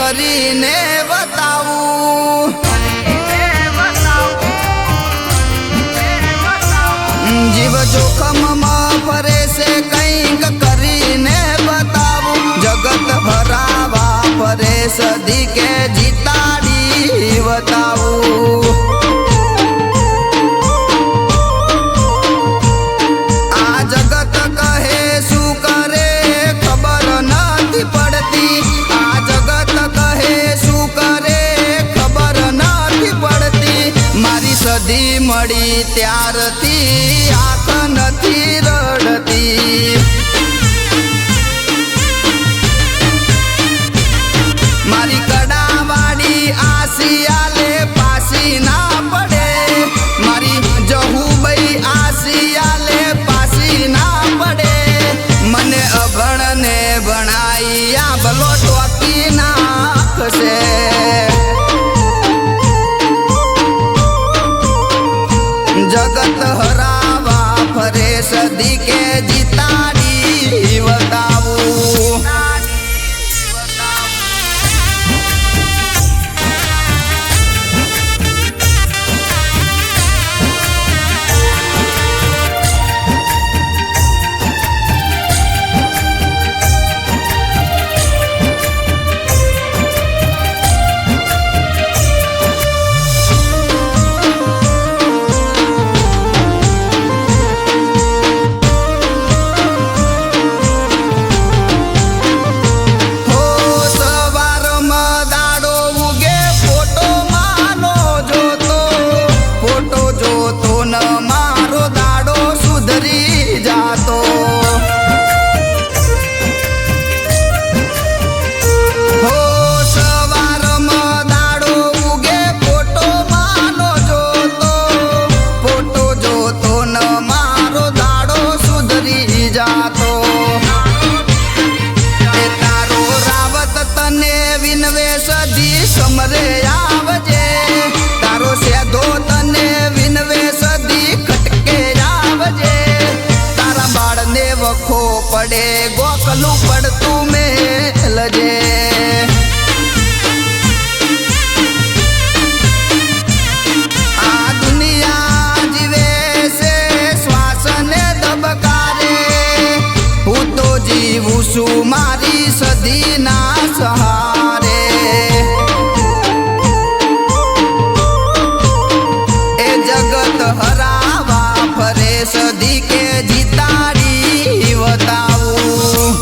કરીને બતાવું જીવ જોખમમાં ફરે છે કંઈક કરીને બતાવું જગત હરાવા ફરે સદી કે જીતાડી બતાવું આ જગત કહે શું કરે ખબર નથી પડતી આ જગત કહે શું કરે ખબર નથી પડતી મારી સદી મળી ત્યારથી આંખ નથી રડતી મારી કડાવાડી આસિયાલે પાસી ના પડે મારી જહુબઈ આસિયાલે પાસી ના પડે મને અભણને ભણાઈ આ ભલો ટોકી નાખશે જગત હરાવા ફરે સદી કે જીતાડી બતાવું સમરે આવજે તારો સેધો તને વિનવે સદી ખટકે આવજે તારા બાળને વખો પડે ગોકલું પડતું મેલજે આ દુનિયા જીવે છે શ્વાસને ધબકારે હું તો જીવું છું મારી સદીના સહારે હરાવા ફરે સદી કે જીતાડી બતાવું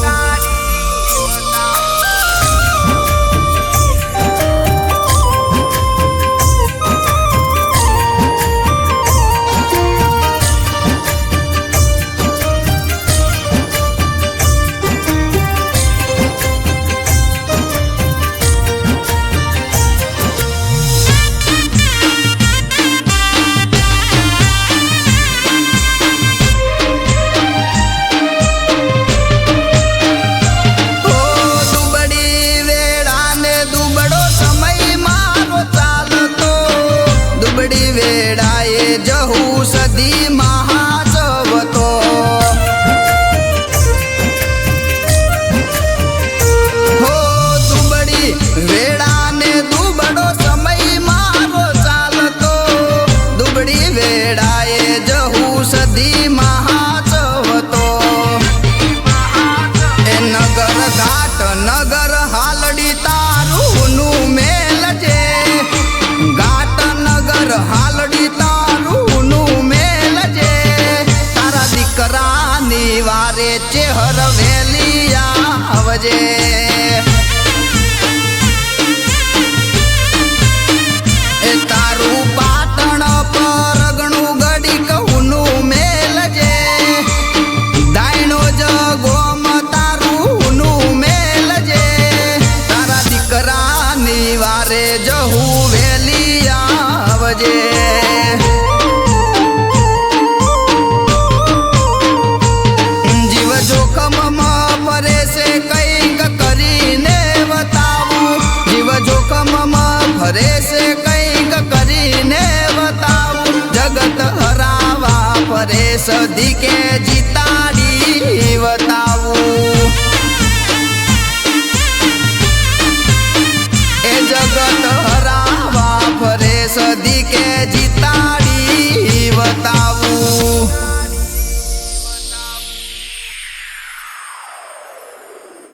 વેળાએ જહુ સદી મહાજવતો હો દુબળી વેળાને દુબળો સમય મારો ચાલતો દુબળી વેળાએ જહુ સદી મહાજવતો એ નગર ઘાટ નગર હાલડી તારું નું મેલજે ઘાટ નગર હાલડી તારું નું મેલજે તારા દીકરાની વારે ચેહર વેલી આવજે એ તારું પાટણ પરગણું ગડી કહુનું મેલજે દાયનો જગોમ તારું નું મેલજે તારા દીકરાની વારે જહુ વેલી આવજે જીવ જોખમમાં ફરે છે કંઈક કરીને બતાવું જીવ જોખમમાં ફરે છે કંઈક કરીને બતાવું જગત હરાવા ફરે સદી કે